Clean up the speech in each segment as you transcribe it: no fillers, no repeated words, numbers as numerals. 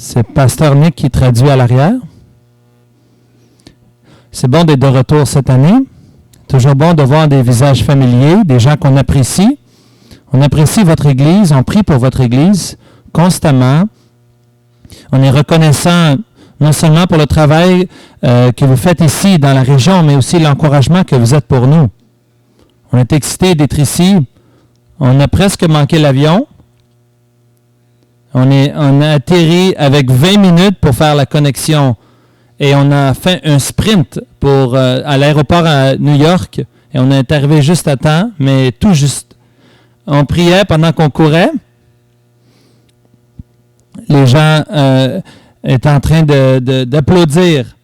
C'est Pasteur Nick qui traduit à l'arrière. C'est bon d'être de retour cette année. Toujours bon de voir des visages familiers, des gens qu'on apprécie. On apprécie votre Église, on prie pour votre Église constamment. On est reconnaissant non seulement pour le travail que vous faites ici dans la région, mais aussi l'encouragement que vous êtes pour nous. On est excités d'être ici. On a presque manqué l'avion. On a atterri avec 20 minutes pour faire la connexion. Et on a fait un sprint à l'aéroport à New York. Et on est arrivé juste à temps, mais tout juste. On priait pendant qu'on courait. Les gens étaient en train d'applaudir.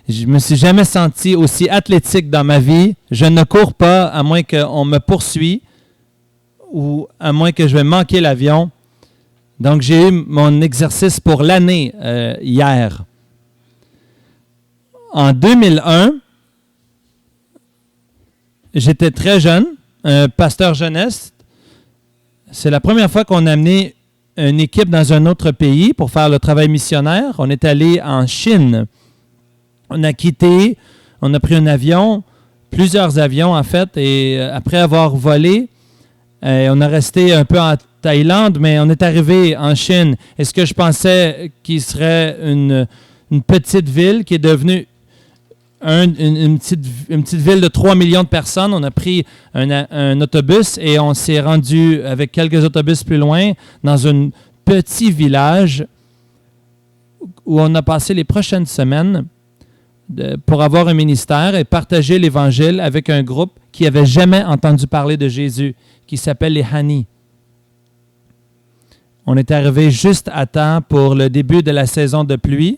Je ne me suis jamais senti aussi athlétique dans ma vie. Je ne cours pas à moins qu'on me poursuit ou à moins que je vais manquer l'avion. Donc, j'ai eu mon exercice pour l'année hier. En 2001, j'étais très jeune, un pasteur jeunesse. C'est la première fois qu'on a amené une équipe dans un autre pays pour faire le travail missionnaire. On est allé en Chine. On a quitté, on a pris un avion, plusieurs avions en fait, et après avoir volé, on a resté un peu en Thaïlande, mais on est arrivé en Chine. Et ce que je pensais qu'il serait une petite ville qui est devenue une petite ville de 3 millions de personnes. On a pris un autobus et on s'est rendu avec quelques autobus plus loin dans un petit village où on a passé les prochaines semaines pour avoir un ministère et partager l'Évangile avec un groupe qui n'avait jamais entendu parler de Jésus, qui s'appelle les Hani. On est arrivé juste à temps pour le début de la saison de pluie.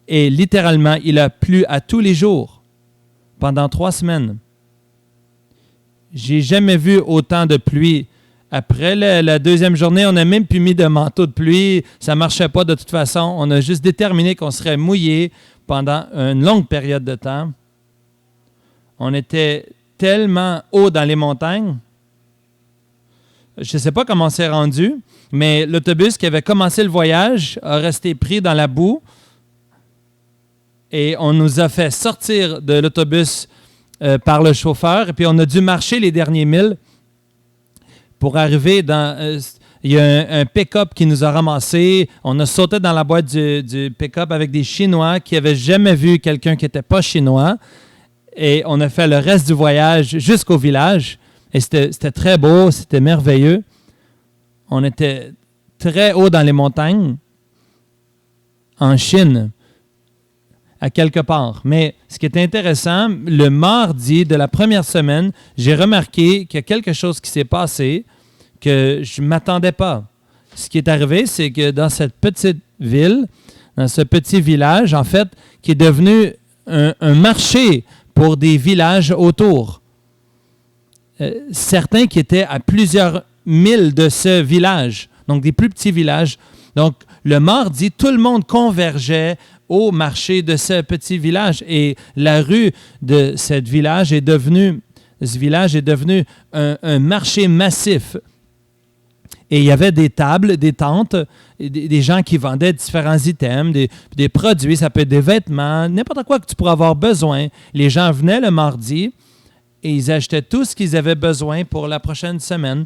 Et littéralement, il a plu à tous les jours pendant 3 semaines. J'ai jamais vu autant de pluie. Après la deuxième journée, on n'a même plus mis de manteau de pluie. Ça ne marchait pas de toute façon. On a juste déterminé qu'on serait mouillé pendant une longue période de temps. On était tellement haut dans les montagnes. Je ne sais pas comment on s'est rendu, mais l'autobus qui avait commencé le voyage a resté pris dans la boue. Et on nous a fait sortir de l'autobus par le chauffeur. Et puis, on a dû marcher les derniers milles pour arriver dans... il y a un pick-up qui nous a ramassés. On a sauté dans la boîte du pick-up avec des Chinois qui n'avaient jamais vu quelqu'un qui n'était pas chinois. Et on a fait le reste du voyage jusqu'au village. Et c'était très beau, c'était merveilleux. On était très haut dans les montagnes en Chine, à quelque part. Mais ce qui est intéressant, le mardi de la première semaine, j'ai remarqué qu'il y a quelque chose qui s'est passé que je ne m'attendais pas. Ce qui est arrivé, c'est que dans cette petite ville, dans ce petit village, en fait, qui est devenu un marché pour des villages autour. Certains qui étaient à plusieurs milles de ce village, donc des plus petits villages. Donc, le mardi, tout le monde convergeait au marché de ce petit village. Et la rue de ce village est devenue un marché massif. Et il y avait des tables, des tentes, des gens qui vendaient différents items, des produits, ça peut être des vêtements, n'importe quoi que tu pourrais avoir besoin. Les gens venaient le mardi et ils achetaient tout ce qu'ils avaient besoin pour la prochaine semaine.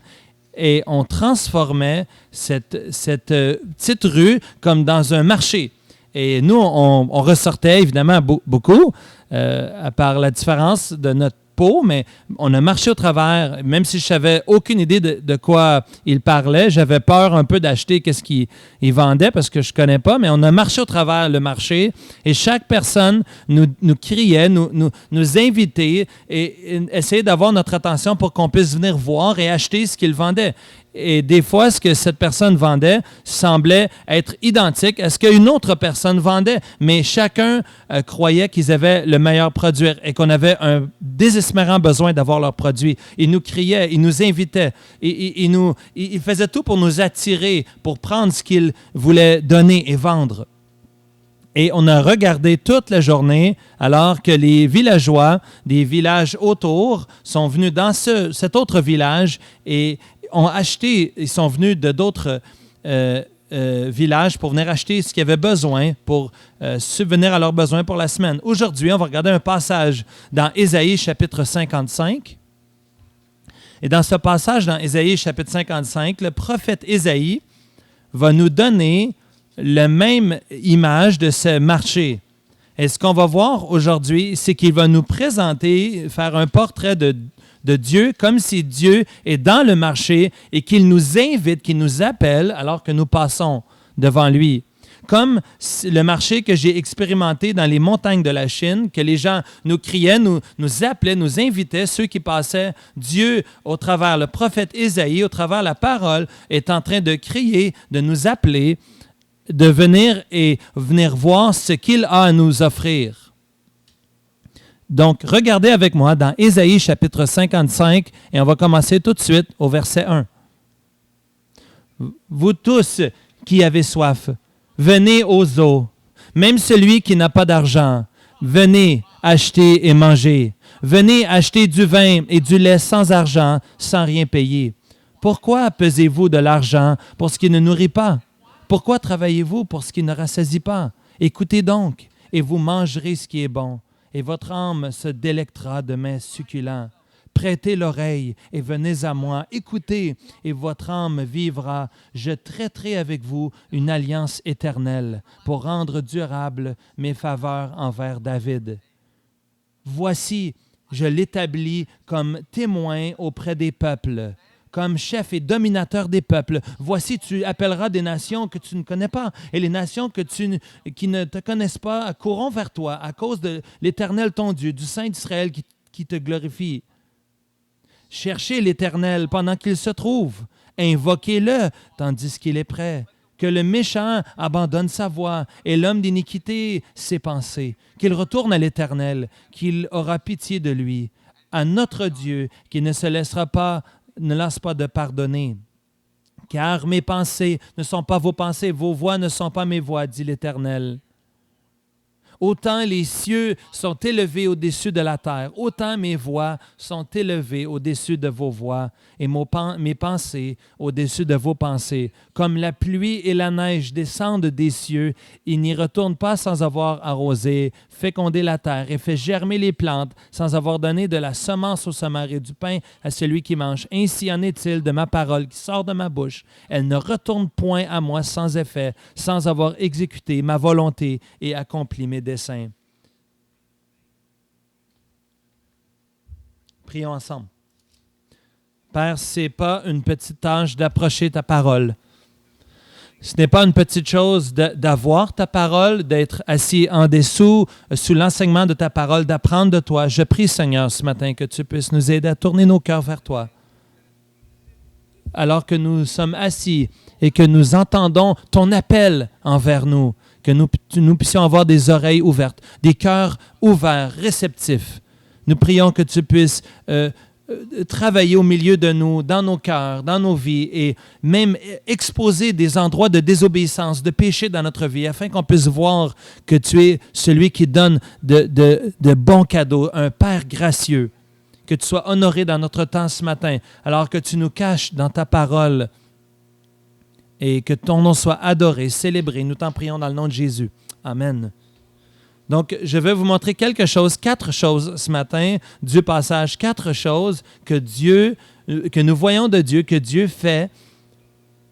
Et on transformait cette petite rue comme dans un marché. Et nous, on ressortait évidemment beaucoup, à part la différence de notre peau, mais on a marché au travers, même si je n'avais aucune idée de quoi il parlait. J'avais peur un peu d'acheter ce qu'il vendait parce que je ne connais pas, mais on a marché au travers le marché et chaque personne nous criait, nous invitait et essayait d'avoir notre attention pour qu'on puisse venir voir et acheter ce qu'il vendait. Et des fois, ce que cette personne vendait semblait être identique à ce qu'une autre personne vendait. Mais chacun croyait qu'ils avaient le meilleur produit et qu'on avait un désespérant besoin d'avoir leur produit. Ils nous criaient, ils nous invitaient. Ils faisaient tout pour nous attirer, pour prendre ce qu'ils voulaient donner et vendre. Et on a regardé toute la journée alors que les villageois des villages autour sont venus dans cet autre village et ont acheté, ils sont venus de d'autres village pour venir acheter ce qu'ils avaient besoin pour subvenir à leurs besoins pour la semaine. Aujourd'hui, on va regarder un passage dans Ésaïe chapitre 55. Et dans ce passage, dans Ésaïe chapitre 55, le prophète Ésaïe va nous donner la même image de ce marché. Et ce qu'on va voir aujourd'hui, c'est qu'il va nous présenter, faire un portrait de Dieu, comme si Dieu est dans le marché et qu'il nous invite, qu'il nous appelle alors que nous passons devant lui. Comme le marché que j'ai expérimenté dans les montagnes de la Chine, que les gens nous criaient, nous appelaient, nous invitaient, ceux qui passaient, Dieu, au travers le prophète Ésaïe, au travers la parole, est en train de crier, de nous appeler, de venir voir ce qu'il a à nous offrir. Donc, regardez avec moi dans Ésaïe chapitre 55, et on va commencer tout de suite au verset 1. Vous tous qui avez soif, venez aux eaux, même celui qui n'a pas d'argent, venez acheter et manger. Venez acheter du vin et du lait sans argent, sans rien payer. Pourquoi pesez-vous de l'argent pour ce qui ne nourrit pas? Pourquoi travaillez-vous pour ce qui ne rassasie pas? Écoutez donc, et vous mangerez ce qui est bon, et votre âme se délectera de mets succulents. Prêtez l'oreille et venez à moi. Écoutez, et votre âme vivra. Je traiterai avec vous une alliance éternelle pour rendre durable mes faveurs envers David. Voici, je l'établis comme témoin auprès des peuples, comme chef et dominateur des peuples. Voici, tu appelleras des nations que tu ne connais pas, et les nations qui ne te connaissent pas courront vers toi à cause de l'Éternel ton Dieu, du Saint d'Israël qui te glorifie. Cherchez l'Éternel pendant qu'il se trouve. Invoquez-le tandis qu'il est prêt. Que le méchant abandonne sa voie et l'homme d'iniquité ses pensées. Qu'il retourne à l'Éternel, qu'il aura pitié de lui. À notre Dieu, qui ne lasse pas de pardonner. Car mes pensées ne sont pas vos pensées, vos voix ne sont pas mes voix, dit l'Éternel. Autant les cieux sont élevés au-dessus de la terre, autant mes voix sont élevées au-dessus de vos voix et mes pensées au-dessus de vos pensées. Comme la pluie et la neige descendent des cieux, ils n'y retournent pas sans avoir arrosé, fécondé la terre et fait germer les plantes, sans avoir donné de la semence au semeur et du pain à celui qui mange. Ainsi en est-il de ma parole qui sort de ma bouche. Elle ne retourne point à moi sans effet, sans avoir exécuté ma volonté et accompli mes desseins. Prions ensemble. Père, ce n'est pas une petite tâche d'approcher ta parole. Ce n'est pas une petite chose d'avoir ta parole, d'être assis en dessous, sous l'enseignement de ta parole, d'apprendre de toi. Je prie, Seigneur, ce matin, que tu puisses nous aider à tourner nos cœurs vers toi. Alors que nous sommes assis et que nous entendons ton appel envers nous, que nous puissions avoir des oreilles ouvertes, des cœurs ouverts, réceptifs. Nous prions que tu puisses travailler au milieu de nous, dans nos cœurs, dans nos vies, et même exposer des endroits de désobéissance, de péché dans notre vie, afin qu'on puisse voir que tu es celui qui donne de bons cadeaux, un Père gracieux. Que tu sois honoré dans notre temps ce matin, alors que tu nous caches dans ta parole, et que ton nom soit adoré, célébré. Nous t'en prions dans le nom de Jésus. Amen. Donc, je vais vous montrer quatre choses ce matin du passage, quatre choses que nous voyons de Dieu, que Dieu fait.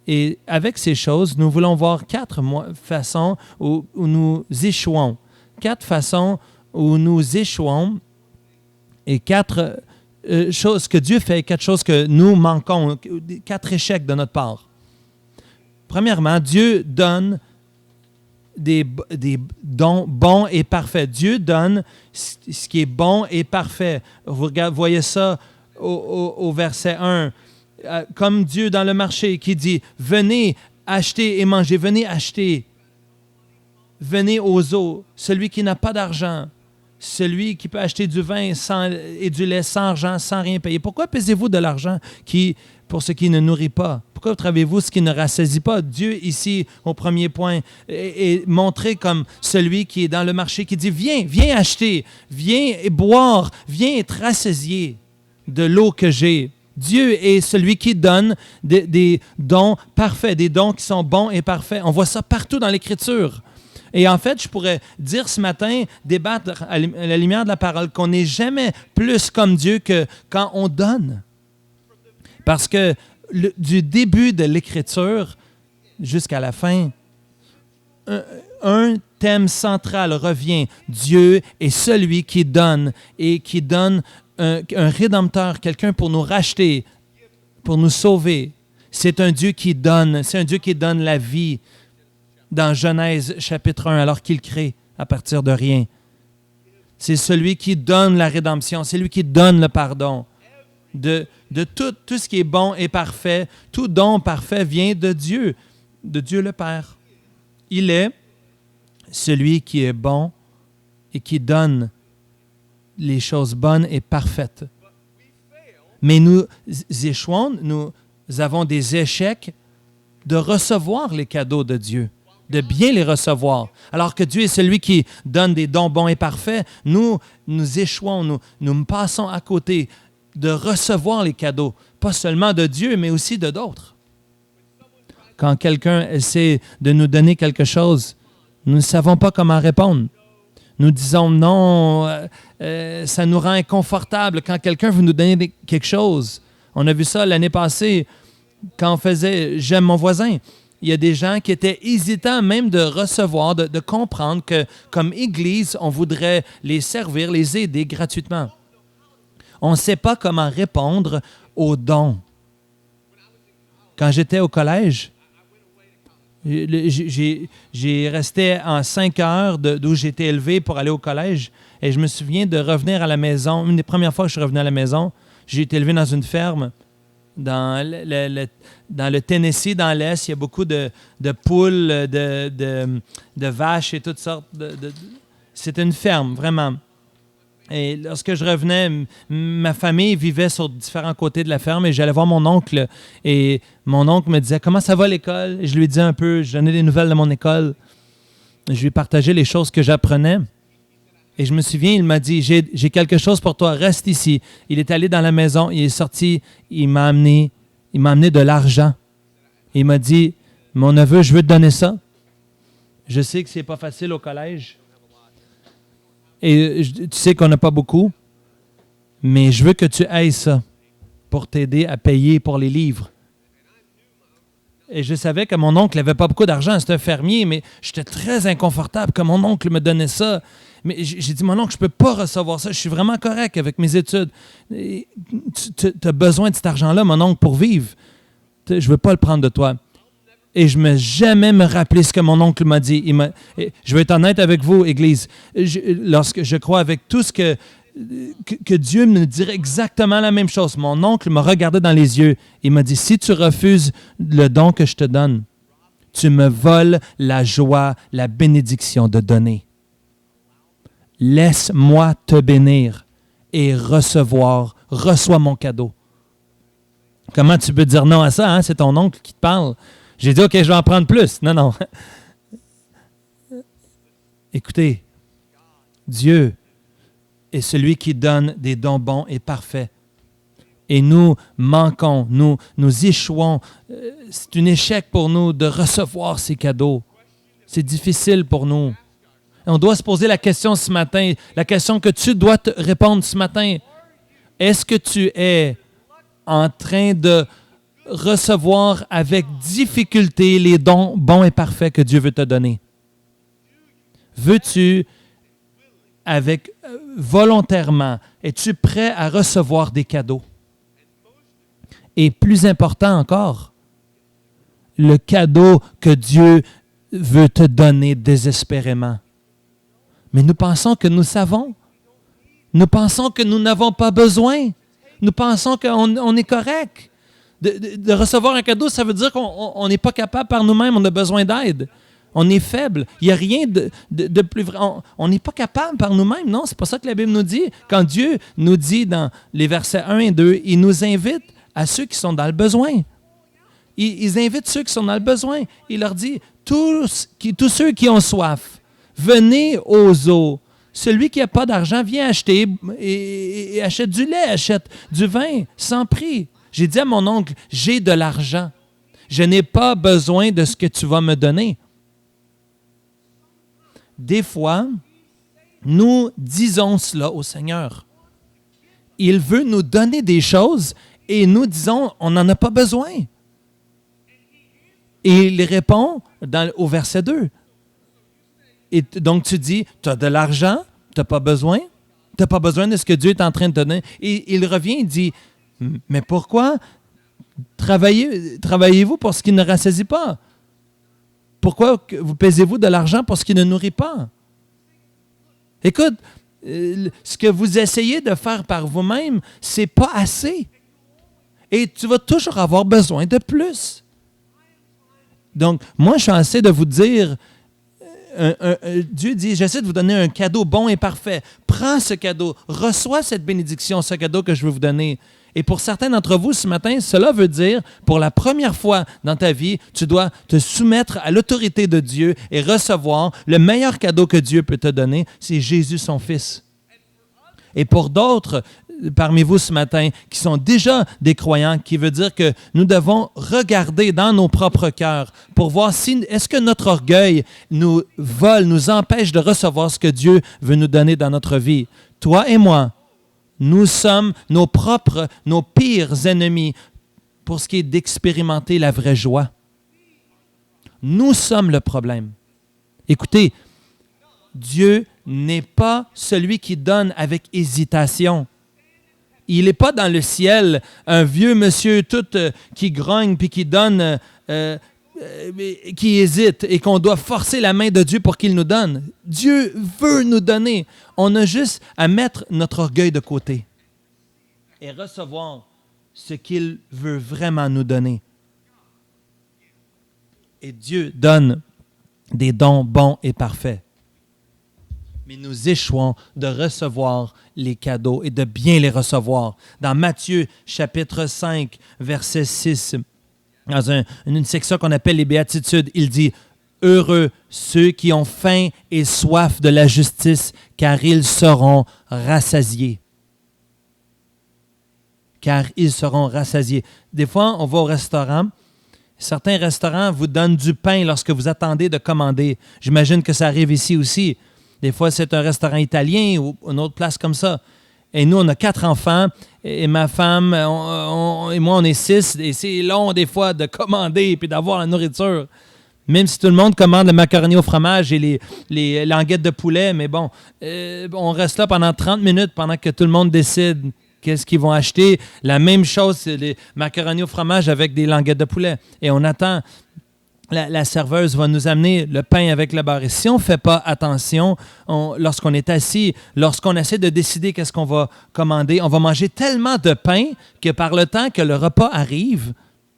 Et avec ces choses, nous voulons voir quatre façons où nous échouons. Quatre façons où nous échouons et quatre choses que Dieu fait, quatre choses que nous manquons, quatre échecs de notre part. Premièrement, Dieu donne des dons bons et parfaits. Dieu donne ce qui est bon et parfait. Vous voyez ça au verset 1. Comme Dieu dans le marché qui dit « Venez acheter et manger, venez acheter, venez aux eaux, celui qui n'a pas d'argent, celui qui peut acheter du vin et du lait sans argent, sans rien payer. Pourquoi pesez-vous de l'argent pour ce qui ne nourrit pas? Pourquoi travaillez-vous ce qui ne rassasie pas? » Dieu, ici, au premier point, est montré comme celui qui est dans le marché, qui dit « Viens acheter, viens boire, viens être rassasié de l'eau que j'ai. » Dieu est celui qui donne des dons parfaits, des dons qui sont bons et parfaits. On voit ça partout dans l'Écriture. Et en fait, je pourrais dire ce matin, débattre à la lumière de la parole, qu'on n'est jamais plus comme Dieu que quand on donne. Parce que du début de l'Écriture jusqu'à la fin, un thème central revient. Dieu est celui qui donne et qui donne un rédempteur, quelqu'un pour nous racheter, pour nous sauver. C'est un Dieu qui donne, c'est un Dieu qui donne la vie dans Genèse chapitre 1 alors qu'il crée à partir de rien. C'est celui qui donne la rédemption, c'est lui qui donne le pardon. De tout ce qui est bon et parfait, tout don parfait vient de Dieu le Père. Il est celui qui est bon et qui donne les choses bonnes et parfaites. Mais nous échouons, nous avons des échecs de recevoir les cadeaux de Dieu, de bien les recevoir. Alors que Dieu est celui qui donne des dons bons et parfaits, nous échouons, nous passons à côté de recevoir les cadeaux, pas seulement de Dieu, mais aussi de d'autres. Quand quelqu'un essaie de nous donner quelque chose, nous ne savons pas comment répondre. Nous disons non, ça nous rend inconfortable quand quelqu'un veut nous donner quelque chose. On a vu ça l'année passée quand on faisait « J'aime mon voisin ». Il y a des gens qui étaient hésitants même de recevoir, de comprendre que comme Église, on voudrait les servir, les aider gratuitement. On ne sait pas comment répondre aux dons. Quand j'étais au collège, j'ai resté en 5 heures d'où j'étais élevé pour aller au collège et je me souviens de revenir à la maison. Une des premières fois que je suis revenu à la maison, j'ai été élevé dans une ferme dans le Tennessee, dans l'Est. Il y a beaucoup de poules, de vaches et toutes sortes. C'était une ferme, vraiment. Et lorsque je revenais, ma famille vivait sur différents côtés de la ferme et j'allais voir mon oncle et mon oncle me disait « Comment ça va l'école? » Et je lui disais un peu, je donnais des nouvelles de mon école. Je lui partageais les choses que j'apprenais. Et je me souviens, il m'a dit « J'ai quelque chose pour toi, reste ici. » Il est allé dans la maison, il est sorti, il m'a amené de l'argent. Il m'a dit « Mon neveu, je veux te donner ça. Je sais que c'est pas facile au collège. Et tu sais qu'on n'a pas beaucoup, mais je veux que tu ailles ça pour t'aider à payer pour les livres. » Et je savais que mon oncle n'avait pas beaucoup d'argent, c'était un fermier, mais j'étais très inconfortable que mon oncle me donnait ça. Mais j'ai dit, mon oncle, je ne peux pas recevoir ça, je suis vraiment correct avec mes études. Tu as besoin de cet argent-là, mon oncle, pour vivre. Je ne veux pas le prendre de toi. Et je ne me jamais me rappeler ce que mon oncle m'a dit. Je vais être honnête avec vous, Église. Lorsque je crois avec tout ce que Dieu me dirait exactement la même chose. Mon oncle me regardait dans les yeux. Il m'a dit, si tu refuses le don que je te donne, tu me voles la joie, la bénédiction de donner. Laisse-moi te bénir et reçois mon cadeau. Comment tu peux dire non à ça? Hein? C'est ton oncle qui te parle. J'ai dit, OK, je vais en prendre plus. Non. Écoutez, Dieu est celui qui donne des dons bons et parfaits. Et nous manquons, nous échouons. C'est un échec pour nous de recevoir ces cadeaux. C'est difficile pour nous. Et on doit se poser la question ce matin, la question que tu dois te répondre ce matin. Est-ce que tu es en train de recevoir avec difficulté les dons bons et parfaits que Dieu veut te donner? Veux-tu, volontairement, es-tu prêt à recevoir des cadeaux? Et plus important encore, le cadeau que Dieu veut te donner désespérément. Mais nous pensons que nous savons. Nous pensons que nous n'avons pas besoin. Nous pensons qu'on est correct. De recevoir un cadeau, ça veut dire qu'on n'est pas capable par nous-mêmes, on a besoin d'aide. On est faible. Il n'y a rien de plus vrai. On n'est pas capable par nous-mêmes. Non, c'est pas ça que la Bible nous dit. Quand Dieu nous dit dans les versets 1 et 2, il nous invite à ceux qui sont dans le besoin. Ils invitent ceux qui sont dans le besoin. Il leur dit, tous ceux qui ont soif, venez aux eaux. Celui qui n'a pas d'argent, vient acheter et achète du lait, achète du vin sans prix. J'ai dit à mon oncle, j'ai de l'argent. Je n'ai pas besoin de ce que tu vas me donner. Des fois, nous disons cela au Seigneur. Il veut nous donner des choses et nous disons, on n'en a pas besoin. Et il répond au verset 2. Et donc tu dis, tu as de l'argent, tu n'as pas besoin. Tu n'as pas besoin de ce que Dieu est en train de te donner. Et il revient et dit, mais pourquoi travaillez-vous pour ce qui ne rassasie pas? Pourquoi vous pesez-vous de l'argent pour ce qui ne nourrit pas? Écoute, ce que vous essayez de faire par vous-même, ce n'est pas assez. Et tu vas toujours avoir besoin de plus. Donc, moi, je suis assez de vous dire, Dieu dit, j'essaie de vous donner un cadeau bon et parfait. Prends ce cadeau, reçois cette bénédiction, ce cadeau que je veux vous donner. Et pour certains d'entre vous ce matin, cela veut dire, pour la première fois dans ta vie, tu dois te soumettre à l'autorité de Dieu et recevoir le meilleur cadeau que Dieu peut te donner, c'est Jésus son Fils. Et pour d'autres parmi vous ce matin qui sont déjà des croyants, qui veut dire que nous devons regarder dans nos propres cœurs pour voir si est-ce que notre orgueil nous vole, nous empêche de recevoir ce que Dieu veut nous donner dans notre vie. Toi et moi, nous sommes nos pires ennemis pour ce qui est d'expérimenter la vraie joie. Nous sommes le problème. Écoutez, Dieu n'est pas celui qui donne avec hésitation. Il n'est pas dans le ciel un vieux monsieur tout qui grogne puis qui donne, qui hésite et qu'on doit forcer la main de Dieu pour qu'il nous donne. Dieu veut nous donner. On a juste à mettre notre orgueil de côté et recevoir ce qu'il veut vraiment nous donner. Et Dieu donne des dons bons et parfaits. Mais nous échouons de recevoir les cadeaux et de bien les recevoir. Dans Matthieu, chapitre 5, verset 6, dans une section qu'on appelle les Béatitudes, il dit « Heureux ceux qui ont faim et soif de la justice, car ils seront rassasiés. » Car ils seront rassasiés. Des fois, on va au restaurant. Certains restaurants vous donnent du pain lorsque vous attendez de commander. J'imagine que ça arrive ici aussi. Des fois, c'est un restaurant italien ou une autre place comme ça. Et nous, on a 4 enfants et ma femme et moi, on est 6. Et c'est long, des fois, de commander et d'avoir la nourriture. Même si tout le monde commande le macaroni au fromage et les languettes de poulet. Mais bon, on reste là pendant 30 minutes pendant que tout le monde décide qu'est-ce qu'ils vont acheter. La même chose, c'est les macaronis au fromage avec des languettes de poulet. Et on attend... La serveuse va nous amener le pain avec le beurre. Et si on ne fait pas attention, lorsqu'on est assis, lorsqu'on essaie de décider qu'est-ce qu'on va commander, on va manger tellement de pain que par le temps que le repas arrive,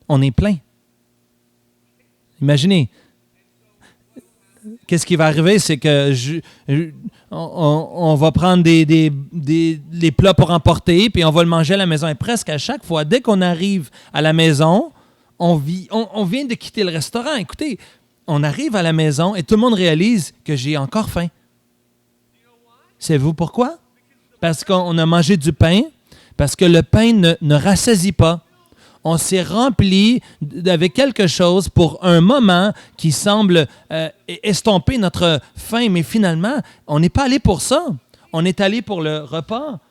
on est plein. Imaginez. Qu'est-ce qui va arriver, c'est que on va prendre les plats pour emporter, puis on va le manger à la maison. Et presque à chaque fois, dès qu'on arrive à la maison, on vient de quitter le restaurant. Écoutez, on arrive à la maison et tout le monde réalise que j'ai encore faim. Savez-vous pourquoi? Parce qu'on a mangé du pain, parce que le pain ne rassasie pas. On s'est rempli avec quelque chose pour un moment qui semble estomper notre faim, mais finalement, on n'est pas allé pour ça. On est allé pour le repas,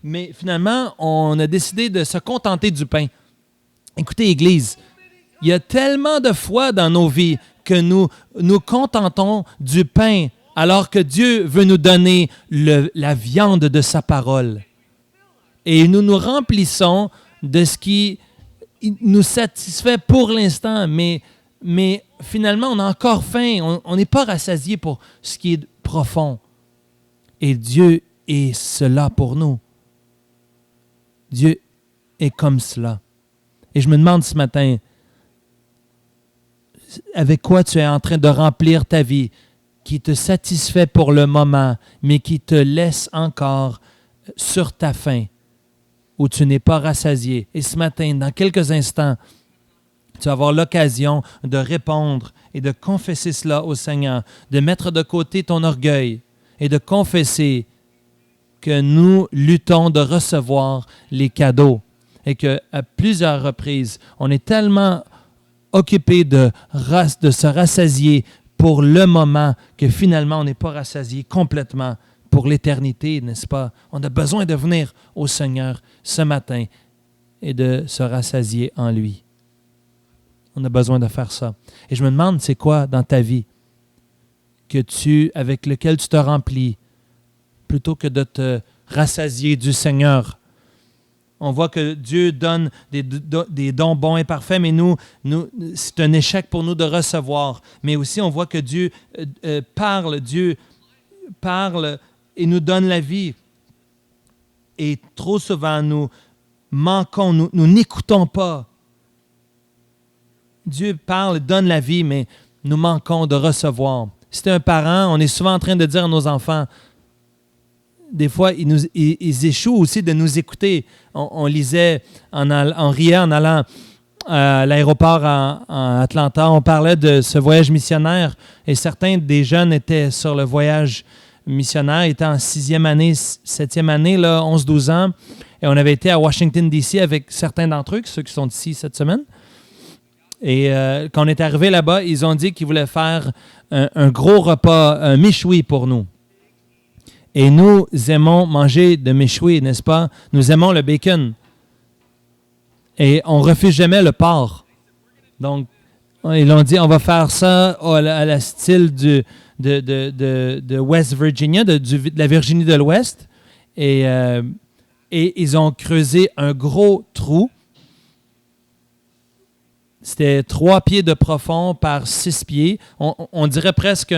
mais finalement, on a décidé de se contenter du pain. Écoutez, Église, il y a tellement de fois dans nos vies que nous nous contentons du pain alors que Dieu veut nous donner la viande de sa parole. Et nous nous remplissons de ce qui nous satisfait pour l'instant, mais finalement, on a encore faim. On n'est pas rassasié pour ce qui est profond. Et Dieu est cela pour nous. Dieu est comme cela. Et je me demande ce matin, avec quoi tu es en train de remplir ta vie, qui te satisfait pour le moment, mais qui te laisse encore sur ta faim, où tu n'es pas rassasié. Et ce matin, dans quelques instants, tu vas avoir l'occasion de répondre et de confesser cela au Seigneur, de mettre de côté ton orgueil et de confesser que nous luttons de recevoir les cadeaux. et qu'à plusieurs reprises, on est tellement occupé de se rassasier pour le moment que finalement, on n'est pas rassasié complètement pour l'éternité, n'est-ce pas? On a besoin de venir au Seigneur ce matin et de se rassasier en lui. On a besoin de faire ça. Et je me demande, c'est quoi dans ta vie avec lequel tu te remplis plutôt que de te rassasier du Seigneur? On voit que Dieu donne des dons bons et parfaits, mais nous, c'est un échec pour nous de recevoir. Mais aussi, on voit que Dieu parle et nous donne la vie. Et trop souvent, nous manquons, nous n'écoutons pas. Dieu parle, donne la vie, mais nous manquons de recevoir. Si tu es un parent, on est souvent en train de dire à nos enfants, des fois, ils échouent aussi de nous écouter. On lisait, on riait en allant à l'aéroport en Atlanta, on parlait de ce voyage missionnaire et certains des jeunes étaient sur le voyage missionnaire, étaient en 6e année, 7e année, 11-12 ans, et on avait été à Washington, D.C. avec certains d'entre eux, ceux qui sont ici cette semaine. Et quand on est arrivé là-bas, ils ont dit qu'ils voulaient faire un gros repas, un méchoui pour nous. Et nous aimons manger de méchoui, n'est-ce pas? Nous aimons le bacon. Et on ne refuse jamais le porc. Donc, ils ont dit, on va faire ça à la style de West Virginia, de la Virginie de l'Ouest. Et ils ont creusé un gros trou. C'était 3 pieds de profond par 6 pieds. On dirait presque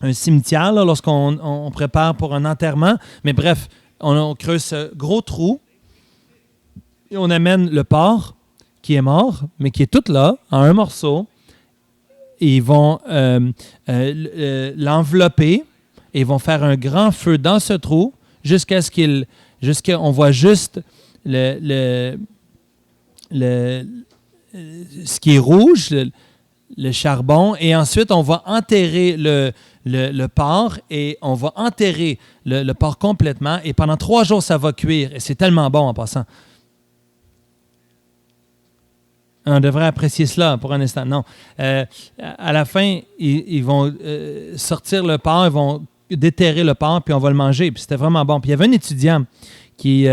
un cimetière là, lorsqu'on prépare pour un enterrement. Mais bref, on creuse ce gros trou et on amène le porc qui est mort, mais qui est tout là, en un morceau. Et ils vont l'envelopper et ils vont faire un grand feu dans ce trou jusqu'à ce qu'on voit juste ce qui est rouge, le charbon, et ensuite on va enterrer le porc et on va enterrer le porc complètement et pendant 3 jours ça va cuire et c'est tellement bon en passant. On devrait apprécier cela pour un instant. Non. À la fin, ils vont sortir le porc, ils vont déterrer le porc puis on va le manger. Puis c'était vraiment bon. Puis il y avait un étudiant qui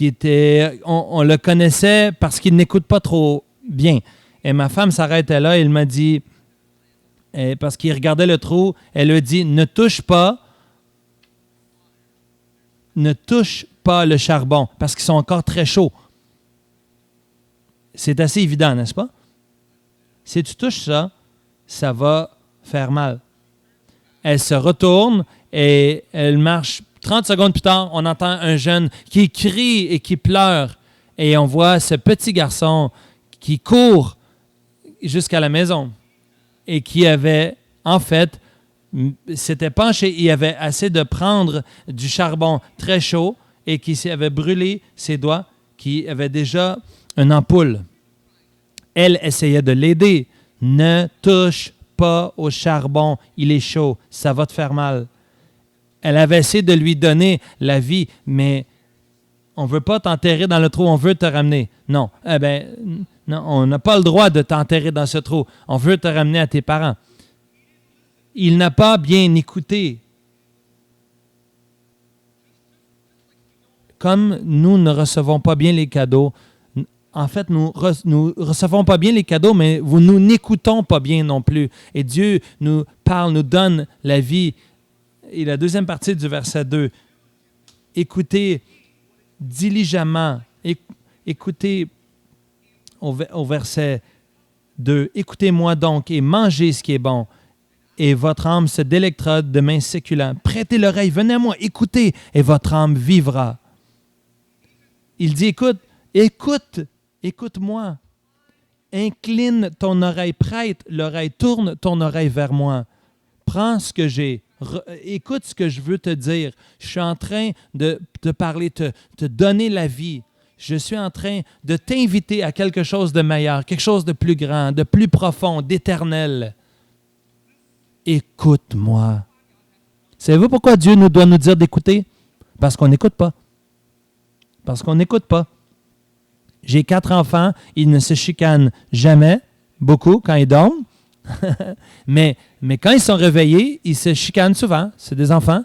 était... On le connaissait parce qu'il n'écoute pas trop bien. Et ma femme s'arrêtait là et elle m'a dit... parce qu'il regardait le trou, elle lui a dit « Ne touche pas le charbon parce qu'ils sont encore très chauds. » C'est assez évident, n'est-ce pas? Si tu touches ça, ça va faire mal. Elle se retourne et elle marche. 30 secondes plus tard, on entend un jeune qui crie et qui pleure. Et on voit ce petit garçon qui court jusqu'à la maison et qui avait, en fait, s'était penché. Il avait assez de prendre du charbon très chaud et qui avait brûlé ses doigts, qui avait déjà une ampoule. Elle essayait de l'aider. Ne touche pas au charbon, il est chaud, ça va te faire mal. Elle avait essayé de lui donner la vie, mais on ne veut pas t'enterrer dans le trou, on veut te ramener. Non, non, on n'a pas le droit de t'enterrer dans ce trou. On veut te ramener à tes parents. Il n'a pas bien écouté. Comme nous ne recevons pas bien les cadeaux, en fait, nous recevons pas bien les cadeaux, mais nous n'écoutons pas bien non plus. Et Dieu nous parle, nous donne la vie. Et la deuxième partie du verset 2, écoutez diligemment, écoutez au verset 2, écoutez-moi donc et mangez ce qui est bon, et votre âme se délectera de mains séculantes. Prêtez l'oreille, venez à moi, écoutez, et votre âme vivra. Il dit, écoute-moi, incline ton oreille, prête l'oreille, tourne ton oreille vers moi, prends ce que j'ai, écoute ce que je veux te dire. Je suis en train de te parler, te donner la vie. Je suis en train de t'inviter à quelque chose de meilleur, quelque chose de plus grand, de plus profond, d'éternel. Écoute-moi. Savez-vous pourquoi Dieu nous doit nous dire d'écouter? Parce qu'on n'écoute pas. Parce qu'on n'écoute pas. J'ai 4 enfants, ils ne se chicanent jamais, beaucoup, quand ils dorment. mais quand ils sont réveillés, ils se chicanent souvent. C'est des enfants.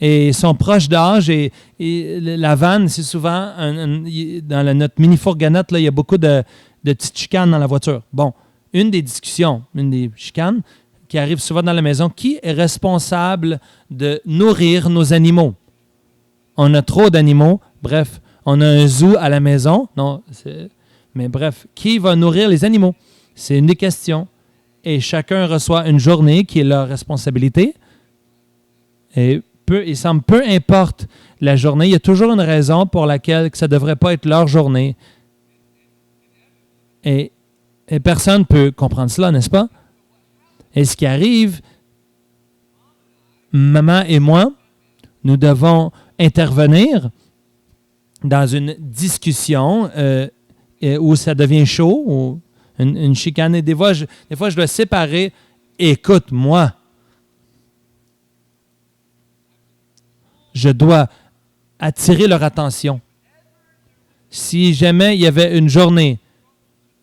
Et ils sont proches d'âge. Et la vanne, c'est souvent, dans notre mini-fourgonnette, là, il y a beaucoup de petites chicanes dans la voiture. Bon, une des discussions, une des chicanes qui arrive souvent dans la maison, qui est responsable de nourrir nos animaux? On a trop d'animaux. Bref, on a un zoo à la maison. Non, mais bref, qui va nourrir les animaux? C'est une des questions. Et chacun reçoit une journée qui est leur responsabilité. Et il semble, peu importe la journée, il y a toujours une raison pour laquelle que ça ne devrait pas être leur journée. Et personne ne peut comprendre cela, n'est-ce pas? Et ce qui arrive, maman et moi, nous devons intervenir dans une discussion où ça devient chaud, ou une chicane. Et des fois, je dois séparer. Écoute-moi. Je dois attirer leur attention. Si jamais il y avait une journée,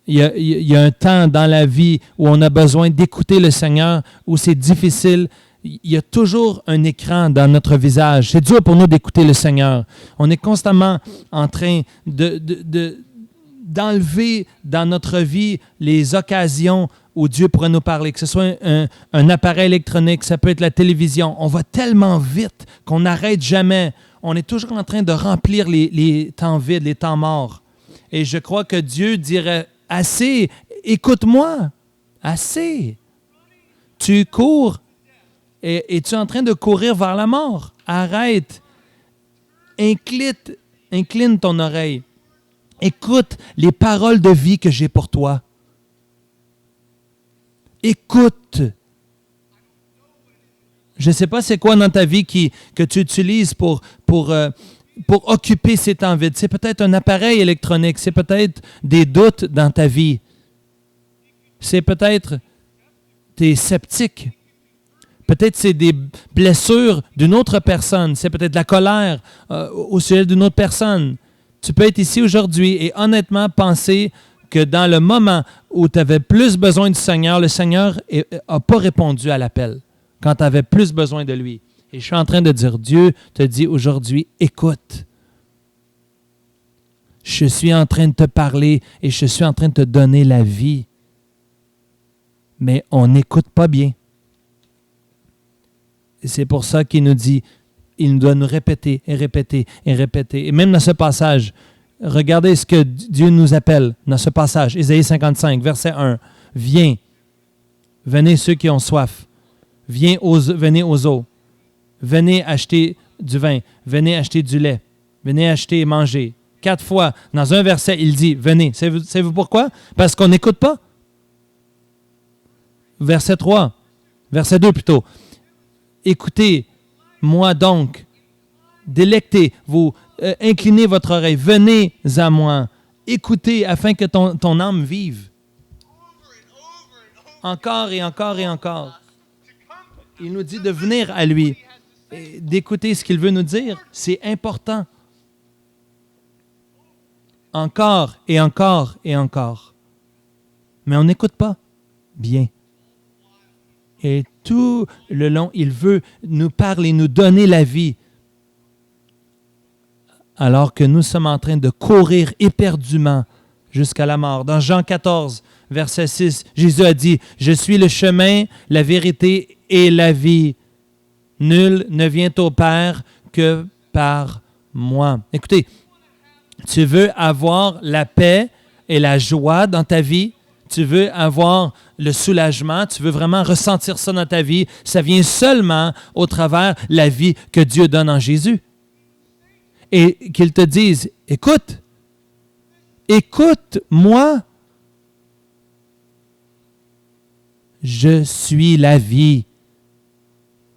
il y a un temps dans la vie où on a besoin d'écouter le Seigneur, où c'est difficile, il y a toujours un écran dans notre visage. C'est dur pour nous d'écouter le Seigneur. On est constamment en train d'enlever dans notre vie les occasions où Dieu pourrait nous parler, que ce soit un appareil électronique, ça peut être la télévision. On va tellement vite qu'on n'arrête jamais. On est toujours en train de remplir les temps vides, les temps morts. Et je crois que Dieu dirait, assez, écoute-moi, assez. Tu cours et tu es en train de courir vers la mort. Arrête. Incline ton oreille. Écoute les paroles de vie que j'ai pour toi. Écoute. Je ne sais pas c'est quoi dans ta vie que tu utilises pour occuper ces temps vides. C'est peut-être un appareil électronique. C'est peut-être des doutes dans ta vie. C'est peut-être tu es sceptique. Peut-être c'est des blessures d'une autre personne. C'est peut-être la colère au sujet d'une autre personne. Tu peux être ici aujourd'hui et honnêtement penser que dans le moment où tu avais plus besoin du Seigneur, le Seigneur n'a pas répondu à l'appel quand tu avais plus besoin de lui. Et je suis en train de dire, Dieu te dit aujourd'hui, écoute. Je suis en train de te parler et je suis en train de te donner la vie. Mais on n'écoute pas bien. Et c'est pour ça qu'il nous dit, il doit nous répéter et répéter et répéter. Et même dans ce passage, regardez ce que Dieu nous appelle dans ce passage. Ésaïe 55, verset 1. Viens, venez ceux qui ont soif. Venez aux eaux. Venez acheter du vin. Venez acheter du lait. Venez acheter et manger. 4 fois, dans un verset, il dit, venez. Savez-vous pourquoi? Parce qu'on n'écoute pas. Verset 3. Verset 2 plutôt. Écoutez, moi donc, délectez-vous, inclinez votre oreille, venez à moi, écoutez afin que ton âme vive. Encore et encore et encore. Il nous dit de venir à lui, d'écouter ce qu'il veut nous dire. C'est important. Encore et encore et encore. Mais on n'écoute pas bien. Et tout le long, il veut nous parler, nous donner la vie. Alors que nous sommes en train de courir éperdument jusqu'à la mort. Dans Jean 14, verset 6, Jésus a dit, « Je suis le chemin, la vérité et la vie. Nul ne vient au Père que par moi. » Écoutez, tu veux avoir la paix et la joie dans ta vie? Tu veux avoir le soulagement, tu veux vraiment ressentir ça dans ta vie, ça vient seulement au travers de la vie que Dieu donne en Jésus. Et qu'il te dise, écoute, écoute-moi. Je suis la vie.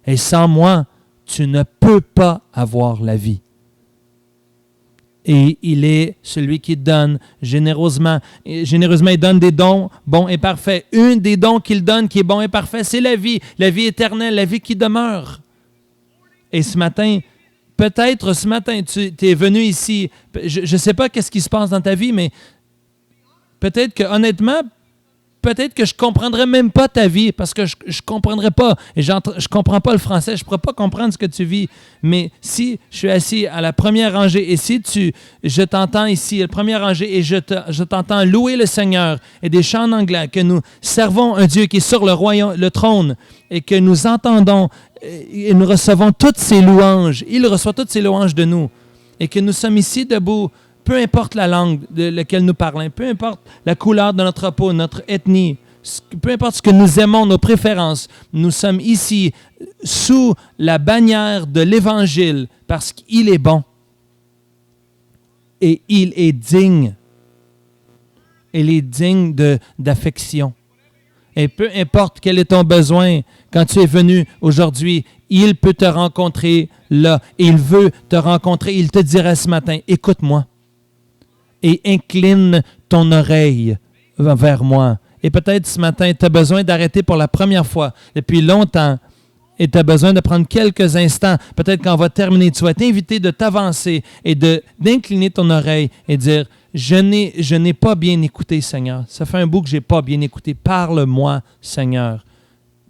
Et sans moi, tu ne peux pas avoir la vie. Et il est celui qui donne généreusement. Et généreusement, il donne des dons bons et parfaits. Un des dons qu'il donne qui est bon et parfait, c'est la vie éternelle, la vie qui demeure. Et ce matin, peut-être ce matin, tu es venu ici, je ne sais pas qu'est-ce qui se passe dans ta vie, mais peut-être que honnêtement, peut-être que je ne comprendrais même pas ta vie parce que je ne comprendrais pas. Et je ne comprends pas le français. Je ne pourrais pas comprendre ce que tu vis. Mais si je suis assis à la première rangée et si je t'entends ici, à la première rangée, et je t'entends louer le Seigneur et des chants en anglais, que nous servons un Dieu qui est sur le trône et que nous entendons et nous recevons toutes ses louanges. Il reçoit toutes ses louanges de nous. Et que nous sommes ici debout. Peu importe la langue de laquelle nous parlons, peu importe la couleur de notre peau, notre ethnie, peu importe ce que nous aimons, nos préférences, nous sommes ici sous la bannière de l'Évangile parce qu'il est bon et il est digne. Il est digne d'affection. Et peu importe quel est ton besoin, quand tu es venu aujourd'hui, il peut te rencontrer là. Il veut te rencontrer. Il te dira ce matin, écoute-moi. Et incline ton oreille vers moi. Et peut-être ce matin, tu as besoin d'arrêter pour la première fois depuis longtemps et tu as besoin de prendre quelques instants. Peut-être quand on va terminer, tu vas t'inviter de t'avancer et d'incliner ton oreille et dire, je n'ai pas bien écouté, Seigneur. Ça fait un bout que je n'ai pas bien écouté. Parle-moi, Seigneur.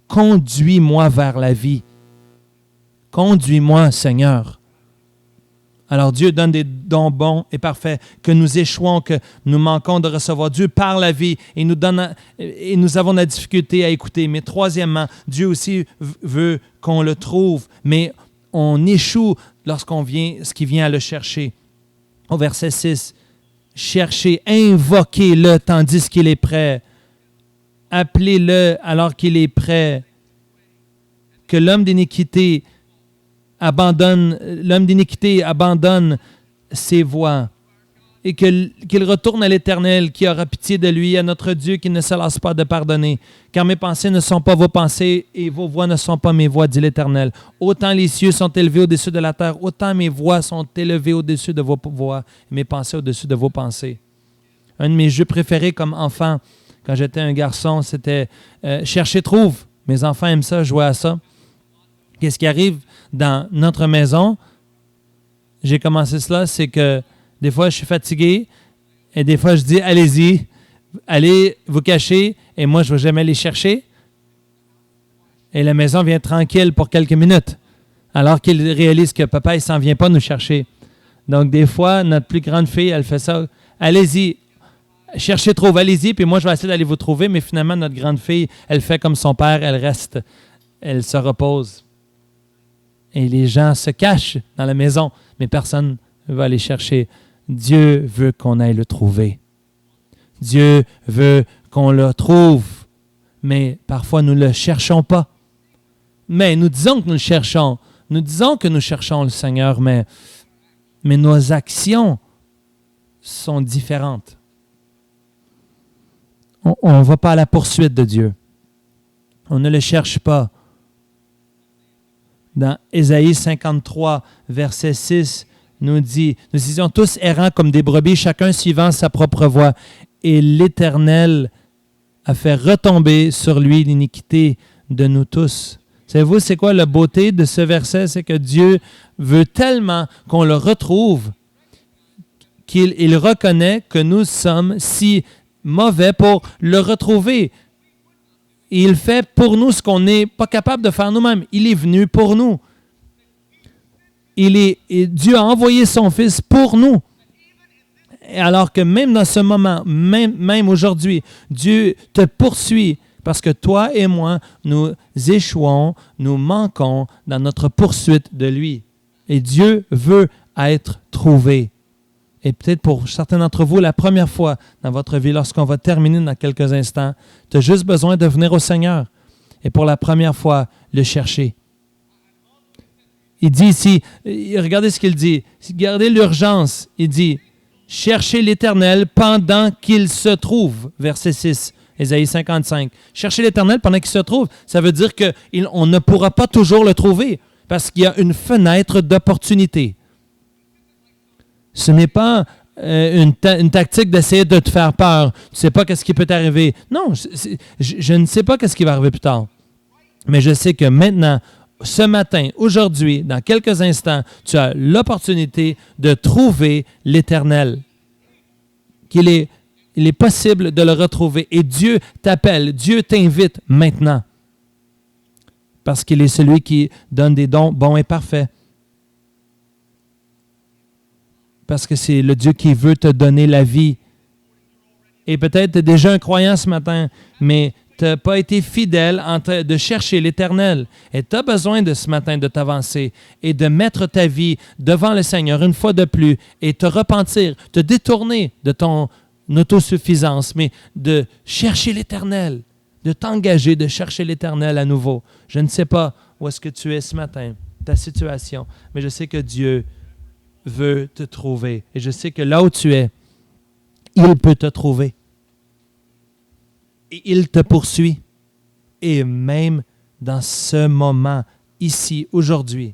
Conduis-moi vers la vie. Conduis-moi, Seigneur. Alors Dieu donne des dons bons et parfaits que nous échouons, que nous manquons de recevoir. Dieu parle la vie et nous avons la difficulté à écouter. Mais troisièmement, Dieu aussi veut qu'on le trouve, mais on échoue lorsqu'il vient à le chercher. Au verset 6, cherchez, invoquez-le tandis qu'il est prêt. Appelez-le alors qu'il est prêt. Que l'homme d'iniquité abandonne ses voies et qu'il retourne à l'Éternel qui aura pitié de lui, à notre Dieu qui ne se lasse pas de pardonner. Car mes pensées ne sont pas vos pensées et vos voies ne sont pas mes voies, dit l'Éternel. Autant les cieux sont élevés au-dessus de la terre, autant mes voies sont élevées au-dessus de vos voies et mes pensées au-dessus de vos pensées. Un de mes jeux préférés comme enfant, quand j'étais un garçon, c'était Chercher trouve. Mes enfants aiment ça, jouer à ça. Qu'est-ce qui arrive dans notre maison? J'ai commencé cela, c'est que des fois, je suis fatigué et des fois, je dis, allez-y, allez vous cacher et moi, je ne vais jamais les chercher. Et la maison vient tranquille pour quelques minutes, alors qu'ils réalisent que papa, il ne s'en vient pas nous chercher. Donc, des fois, notre plus grande fille, elle fait ça, allez-y, cherchez, trouve, allez-y, puis moi, je vais essayer d'aller vous trouver, mais finalement, notre grande fille, elle fait comme son père, elle reste, elle se repose. Et les gens se cachent dans la maison, mais personne ne va aller chercher. Dieu veut qu'on aille le trouver. Dieu veut qu'on le trouve, mais parfois nous ne le cherchons pas. Mais nous disons que nous le cherchons. Nous disons que nous cherchons le Seigneur, mais nos actions sont différentes. On ne va pas à la poursuite de Dieu. On ne le cherche pas. Dans Ésaïe 53, verset 6, nous dit, nous étions tous errants comme des brebis, chacun suivant sa propre voie. Et l'Éternel a fait retomber sur lui l'iniquité de nous tous. Savez-vous, c'est quoi la beauté de ce verset? C'est que Dieu veut tellement qu'on le retrouve qu'il reconnaît que nous sommes si mauvais pour le retrouver. Et il fait pour nous ce qu'on n'est pas capable de faire nous-mêmes. Il est venu pour nous. Dieu a envoyé son Fils pour nous. Alors que même dans ce moment, même aujourd'hui, Dieu te poursuit parce que toi et moi, nous échouons, nous manquons dans notre poursuite de lui. Et Dieu veut être trouvé. Et peut-être pour certains d'entre vous, la première fois dans votre vie, lorsqu'on va terminer dans quelques instants, tu as juste besoin de venir au Seigneur. Et pour la première fois, le chercher. Il dit ici, regardez ce qu'il dit, regardez l'urgence. Il dit, cherchez l'Éternel pendant qu'il se trouve. Verset 6, Ésaïe 55. Cherchez l'Éternel pendant qu'il se trouve. Ça veut dire qu'on ne pourra pas toujours le trouver parce qu'il y a une fenêtre d'opportunité. Ce n'est pas une tactique d'essayer de te faire peur. Tu ne sais pas qu'est-ce qui peut t'arriver. Non, je ne sais pas qu'est-ce qui va arriver plus tard. Mais je sais que maintenant, ce matin, aujourd'hui, dans quelques instants, tu as l'opportunité de trouver l'Éternel. Il est possible de le retrouver. Et Dieu t'appelle, Dieu t'invite maintenant. Parce qu'il est celui qui donne des dons bons et parfaits. Parce que c'est le Dieu qui veut te donner la vie. Et peut-être tu es déjà un croyant ce matin, mais tu n'as pas été fidèle en de chercher l'Éternel. Et tu as besoin de ce matin de t'avancer et de mettre ta vie devant le Seigneur une fois de plus et te repentir, te détourner de ton autosuffisance, mais de chercher l'Éternel, de t'engager, de chercher l'Éternel à nouveau. Je ne sais pas où est-ce que tu es ce matin, ta situation, mais je sais que Dieu veut te trouver. Et je sais que là où tu es, il peut te trouver. Et il te poursuit. Et même dans ce moment, ici, aujourd'hui.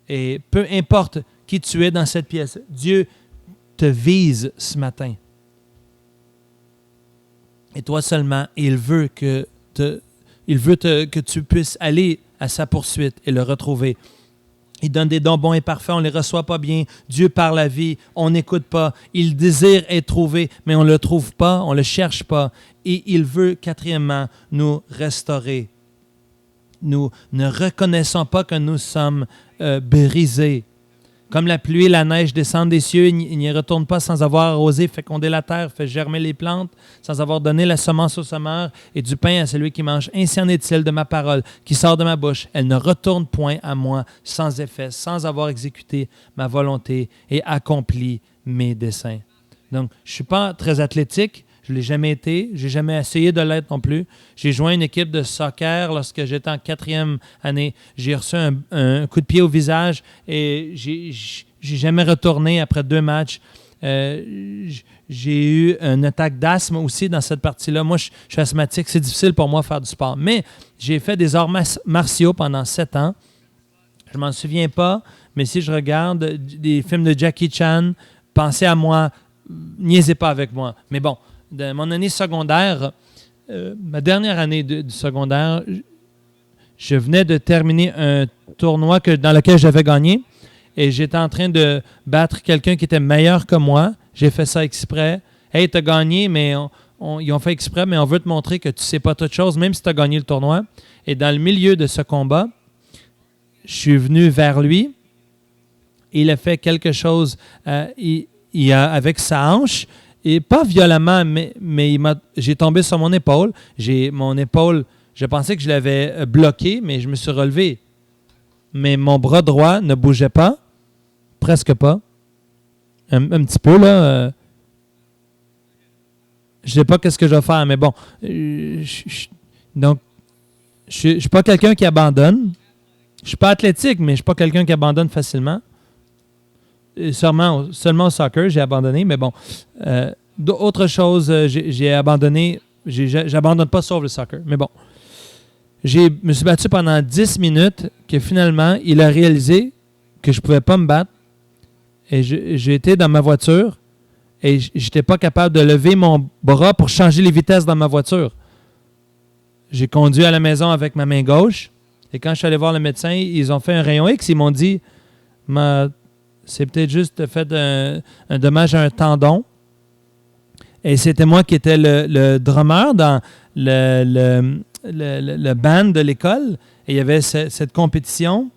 Et peu importe qui tu es dans cette pièce, Dieu te vise ce matin. Et toi seulement, il veut que tu puisses aller à sa poursuite et le retrouver. Il donne des dons bons et parfaits, on ne les reçoit pas bien. Dieu par la vie, on n'écoute pas. Il désire être trouvé, mais on ne le trouve pas, on ne le cherche pas. Et il veut, quatrièmement, nous restaurer. Nous ne reconnaissons pas que nous sommes brisés. Comme la pluie et la neige descendent des cieux, il n'y retourne pas sans avoir arrosé, fécondé la terre, fait germer les plantes, sans avoir donné la semence au semeur et du pain à celui qui mange. Ainsi en est-il de ma parole qui sort de ma bouche. Elle ne retourne point à moi sans effet, sans avoir exécuté ma volonté et accompli mes desseins. Donc, je ne suis pas très athlétique. Je ne l'ai jamais été. Je n'ai jamais essayé de l'être non plus. J'ai joint une équipe de soccer lorsque j'étais en 4e année. J'ai reçu un coup de pied au visage et j'ai jamais retourné après 2 matchs. J'ai eu une attaque d'asthme aussi dans cette partie-là. Moi, je suis asthmatique. C'est difficile pour moi de faire du sport. Mais j'ai fait des arts martiaux pendant 7 ans. Je ne m'en souviens pas, mais si je regarde des films de Jackie Chan, pensez à moi, niaisez pas avec moi. Mais bon, de mon année secondaire, ma dernière année du secondaire, je venais de terminer un tournoi dans lequel j'avais gagné et j'étais en train de battre quelqu'un qui était meilleur que moi. J'ai fait ça exprès. « Hey, tu as gagné, mais ils ont fait exprès, mais on veut te montrer que tu ne sais pas toute chose, même si tu as gagné le tournoi. » Et dans le milieu de ce combat, je suis venu vers lui. Il a fait quelque chose avec sa hanche. Et pas violemment, mais j'ai tombé sur mon épaule. Mon épaule, je pensais que je l'avais bloqué, mais je me suis relevé. Mais mon bras droit ne bougeait pas, presque pas. Un petit peu, là. Je ne sais pas qu'est-ce que je vais faire, mais bon. Donc, je ne suis pas quelqu'un qui abandonne. Je ne suis pas athlétique, mais je ne suis pas quelqu'un qui abandonne facilement. Seulement au soccer, j'ai abandonné, mais bon. Autre chose, j'ai abandonné. J'abandonne pas sauf le soccer, mais bon. Je me suis battu pendant 10 minutes que finalement, il a réalisé que je ne pouvais pas me battre. Et j'ai été dans ma voiture et je n'étais pas capable de lever mon bras pour changer les vitesses dans ma voiture. J'ai conduit à la maison avec ma main gauche et quand je suis allé voir le médecin, ils ont fait un rayon X. Ils m'ont dit c'est peut-être juste fait un dommage à un tendon. Et c'était moi qui étais le drummer dans le band de l'école. Et il y avait cette compétition.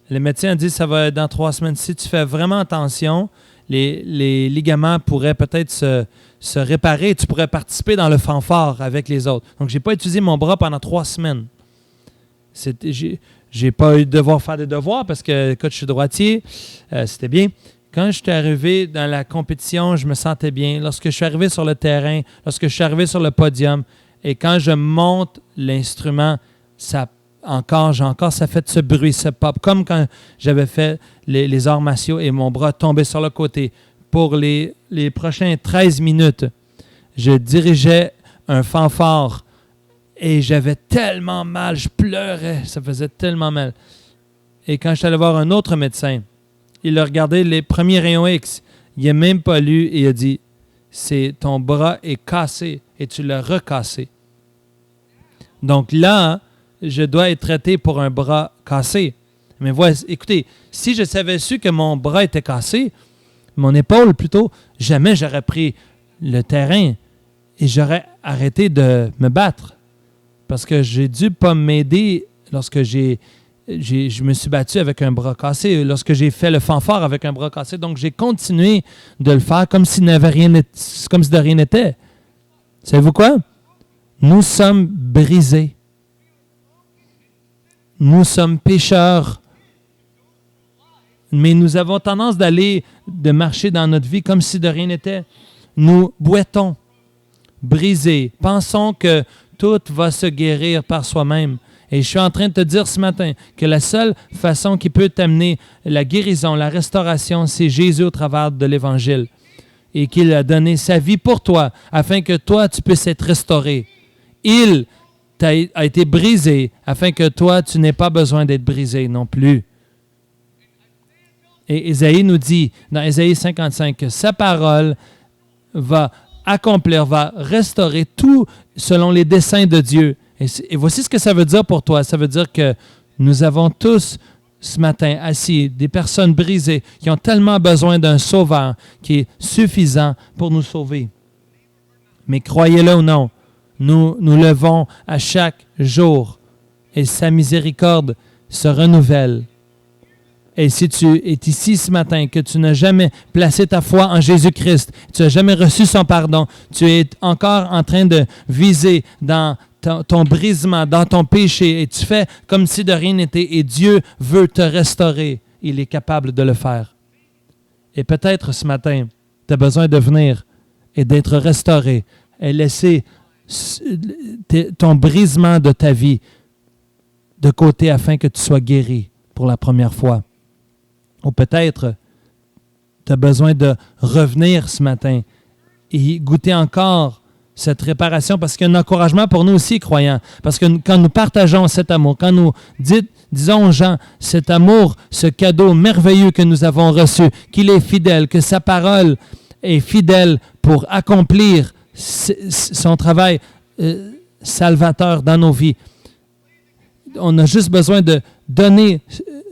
Le médecin a dit ça va être dans 3 semaines. Si tu fais vraiment attention, les ligaments pourraient peut-être se réparer et tu pourrais participer dans le fanfare avec les autres. Donc, je n'ai pas utilisé mon bras pendant 3 semaines. J'ai pas eu de devoir faire des devoirs parce que, écoute, je suis droitier. C'était bien. Quand je suis arrivé dans la compétition, je me sentais bien. Lorsque je suis arrivé sur le terrain, lorsque je suis arrivé sur le podium, et quand je monte l'instrument, ça fait ce bruit, ce pop, comme quand j'avais fait les arts martiaux et mon bras tombait sur le côté. Pour les prochaines 13 minutes, je dirigeais un fanfare et j'avais tellement mal, je pleurais, ça faisait tellement mal. Et quand je suis allé voir un autre médecin, il a regardé les premiers rayons X, il n'a même pas lu et il a dit « ton bras est cassé et tu l'as recassé ». Donc là, je dois être traité pour un bras cassé. Mais écoutez, si je savais su que mon bras était cassé, mon épaule plutôt, jamais j'aurais pris le terrain et j'aurais arrêté de me battre. Parce que j'ai dû pas m'aider lorsque je me suis battu avec un bras cassé, lorsque j'ai fait le fanfare avec un bras cassé. Donc, j'ai continué de le faire comme si de rien n'était. Savez-vous quoi? Nous sommes brisés. Nous sommes pécheurs. Mais nous avons tendance de marcher dans notre vie comme si de rien n'était. Nous boitons, brisés. Pensons que tout va se guérir par soi-même. Et je suis en train de te dire ce matin que la seule façon qui peut t'amener la guérison, la restauration, c'est Jésus au travers de l'Évangile. Et qu'il a donné sa vie pour toi, afin que toi, tu puisses être restauré. Il a été brisé, afin que toi, tu n'aies pas besoin d'être brisé non plus. Et Ésaïe nous dit, dans Ésaïe 55, que sa parole va accomplir, va restaurer tout selon les desseins de Dieu. Et voici ce que ça veut dire pour toi. Ça veut dire que nous avons tous, ce matin, assis, des personnes brisées qui ont tellement besoin d'un sauveur qui est suffisant pour nous sauver. Mais croyez-le ou non, nous levons à chaque jour et sa miséricorde se renouvelle. Et si tu es ici ce matin, que tu n'as jamais placé ta foi en Jésus-Christ, tu n'as jamais reçu son pardon, tu es encore en train de viser dans ton brisement, dans ton péché, et tu fais comme si de rien n'était, et Dieu veut te restaurer. Il est capable de le faire. Et peut-être ce matin, tu as besoin de venir et d'être restauré et laisser ton brisement de ta vie de côté afin que tu sois guéri pour la première fois. Ou peut-être tu as besoin de revenir ce matin et goûter encore cette réparation, parce qu'il y a un encouragement pour nous aussi, croyants. Parce que quand nous partageons cet amour, quand nous disons aux gens cet amour, ce cadeau merveilleux que nous avons reçu, qu'il est fidèle, que sa parole est fidèle pour accomplir son travail salvateur dans nos vies. On a juste besoin de donner,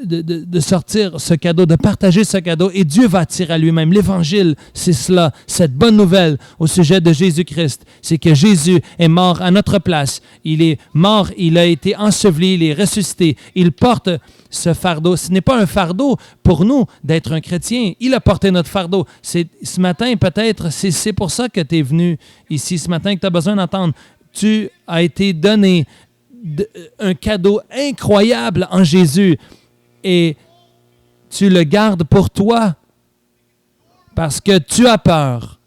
de sortir ce cadeau, de partager ce cadeau, et Dieu va attirer à lui-même. L'Évangile, c'est cela, cette bonne nouvelle au sujet de Jésus-Christ. C'est que Jésus est mort à notre place. Il est mort, il a été enseveli, il est ressuscité. Il porte ce fardeau. Ce n'est pas un fardeau pour nous d'être un chrétien. Il a porté notre fardeau. Ce matin, peut-être, c'est pour ça que tu es venu ici ce matin, que tu as besoin d'entendre. Tu as été donné un cadeau incroyable en Jésus et tu le gardes pour toi parce que tu as peur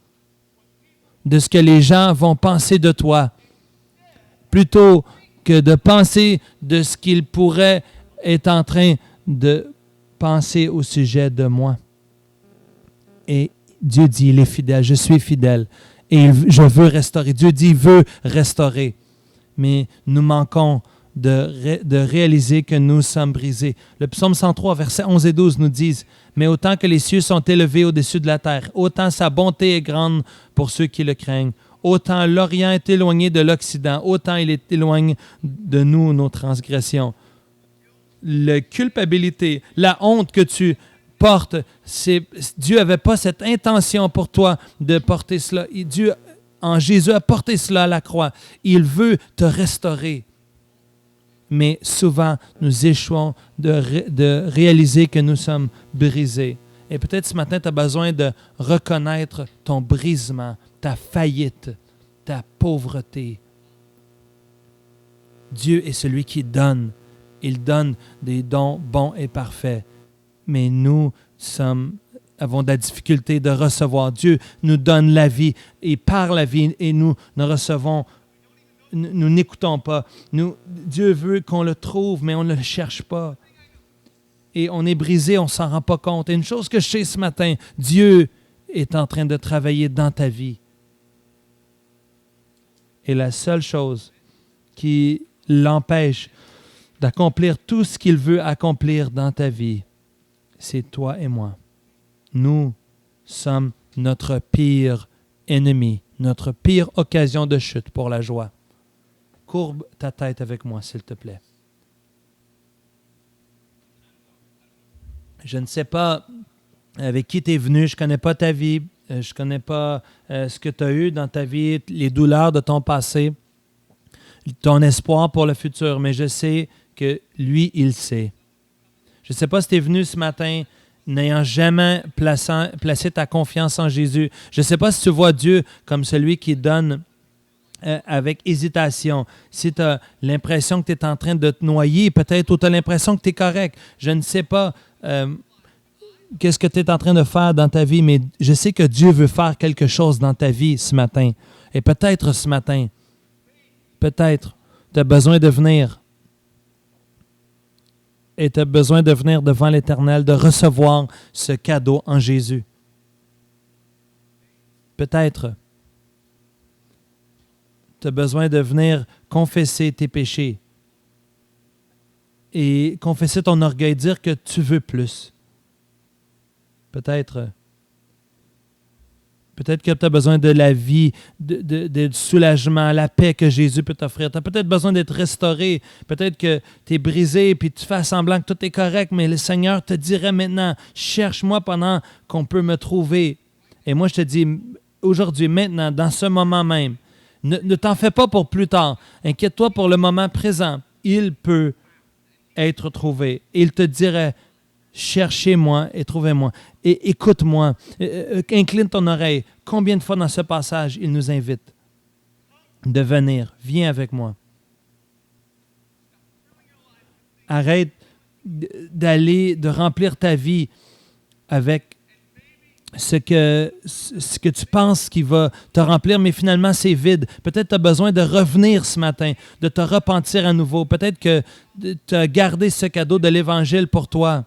de ce que les gens vont penser de toi plutôt que de penser de ce qu'ils pourraient être en train de penser au sujet de moi. Et Dieu dit, il est fidèle, je suis fidèle et je veux restaurer. Dieu dit, il veut restaurer. Mais nous manquons de réaliser que nous sommes brisés. Le psaume 103, versets 11 et 12 nous disent « Mais autant que les cieux sont élevés au-dessus de la terre, autant sa bonté est grande pour ceux qui le craignent. Autant l'Orient est éloigné de l'Occident, autant il est éloigné de nous, nos transgressions. » La culpabilité, la honte que tu portes, Dieu n'avait pas cette intention pour toi de porter cela. Dieu en Jésus a porté cela à la croix. Il veut te restaurer. Mais souvent, nous échouons de réaliser que nous sommes brisés. Et peut-être ce matin, tu as besoin de reconnaître ton brisement, ta faillite, ta pauvreté. Dieu est celui qui donne. Il donne des dons bons et parfaits. Mais nous avons de la difficulté de recevoir. Dieu nous donne la vie et par la vie, et nous ne recevons, nous n'écoutons pas. Dieu veut qu'on le trouve, mais on ne le cherche pas. Et on est brisé, on ne s'en rend pas compte. Et une chose que je sais ce matin, Dieu est en train de travailler dans ta vie. Et la seule chose qui l'empêche d'accomplir tout ce qu'il veut accomplir dans ta vie, c'est toi et moi. Nous sommes notre pire ennemi, notre pire occasion de chute pour la joie. Courbe ta tête avec moi, s'il te plaît. Je ne sais pas avec qui tu es venu, je ne connais pas ta vie, je ne connais pas ce que tu as eu dans ta vie, les douleurs de ton passé, ton espoir pour le futur, mais je sais que lui, il sait. Je ne sais pas si tu es venu ce matin n'ayant jamais placé ta confiance en Jésus. Je ne sais pas si tu vois Dieu comme celui qui donne avec hésitation. Si tu as l'impression que tu es en train de te noyer, peut-être, ou tu as l'impression que tu es correct. Je ne sais pas qu'est-ce que tu es en train de faire dans ta vie, mais je sais que Dieu veut faire quelque chose dans ta vie ce matin. Et peut-être ce matin, peut-être, tu as besoin de venir. Et tu as besoin de venir devant l'Éternel, de recevoir ce cadeau en Jésus. Peut-être, tu as besoin de venir confesser tes péchés et confesser ton orgueil, dire que tu veux plus. Peut-être que tu as besoin de la vie, du soulagement, la paix que Jésus peut t'offrir. Tu as peut-être besoin d'être restauré. Peut-être que tu es brisé et tu fais semblant que tout est correct, mais le Seigneur te dirait maintenant, cherche-moi pendant qu'on peut me trouver. Et moi, je te dis, aujourd'hui, maintenant, dans ce moment même, ne t'en fais pas pour plus tard. Inquiète-toi pour le moment présent. Il peut être trouvé. Il te dirait, cherchez-moi et trouvez-moi. Et écoute-moi. Incline ton oreille. Combien de fois dans ce passage, il nous invite de venir. Viens avec moi. Arrête de remplir ta vie avec ce que tu penses qui va te remplir, mais finalement, c'est vide. Peut-être tu as besoin de revenir ce matin, de te repentir à nouveau. Peut-être que tu as gardé ce cadeau de l'Évangile pour toi.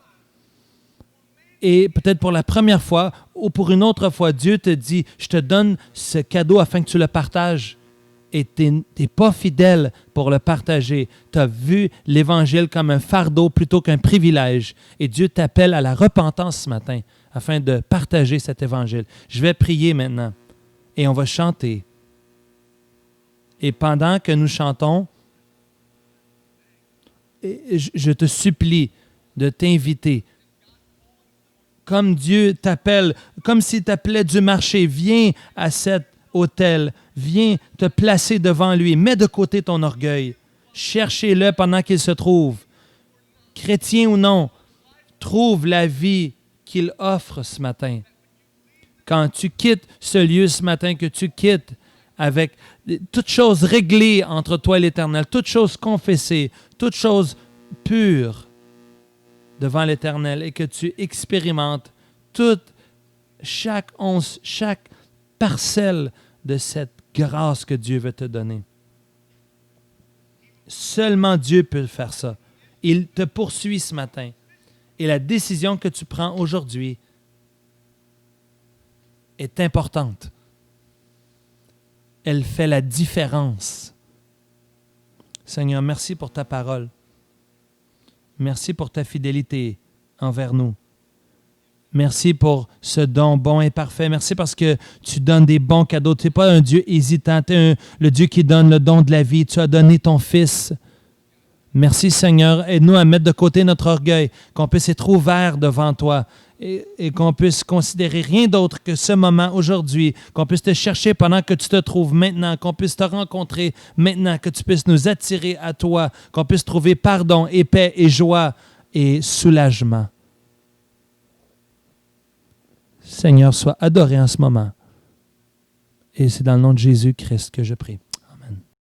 Et peut-être pour la première fois ou pour une autre fois, Dieu te dit, je te donne ce cadeau afin que tu le partages. Et tu n'es pas fidèle pour le partager. Tu as vu l'Évangile comme un fardeau plutôt qu'un privilège. Et Dieu t'appelle à la repentance ce matin afin de partager cet Évangile. Je vais prier maintenant et on va chanter. Et pendant que nous chantons, je te supplie de t'inviter. Comme Dieu t'appelle, comme s'il t'appelait du marché, viens à cet autel, viens te placer devant lui, mets de côté ton orgueil, cherchez-le pendant qu'il se trouve. Chrétien ou non, trouve la vie qu'il offre ce matin. Quand tu quittes ce lieu ce matin, que tu quittes avec toutes choses réglées entre toi et l'Éternel, toutes choses confessées, toutes choses pures devant l'Éternel et que tu expérimentes chaque once, chaque parcelle de cette grâce que Dieu veut te donner. Seulement Dieu peut faire ça. Il te poursuit ce matin. Et la décision que tu prends aujourd'hui est importante. Elle fait la différence. Seigneur, merci pour ta parole. Merci pour ta fidélité envers nous. Merci pour ce don bon et parfait. Merci parce que tu donnes des bons cadeaux. Tu n'es pas un Dieu hésitant. Tu es le Dieu qui donne le don de la vie. Tu as donné ton Fils. Merci Seigneur. Aide-nous à mettre de côté notre orgueil, qu'on puisse être ouvert devant toi et qu'on puisse considérer rien d'autre que ce moment aujourd'hui, qu'on puisse te chercher pendant que tu te trouves maintenant, qu'on puisse te rencontrer maintenant, que tu puisses nous attirer à toi, qu'on puisse trouver pardon et paix et joie et soulagement. Seigneur, sois adoré en ce moment. Et c'est dans le nom de Jésus-Christ que je prie.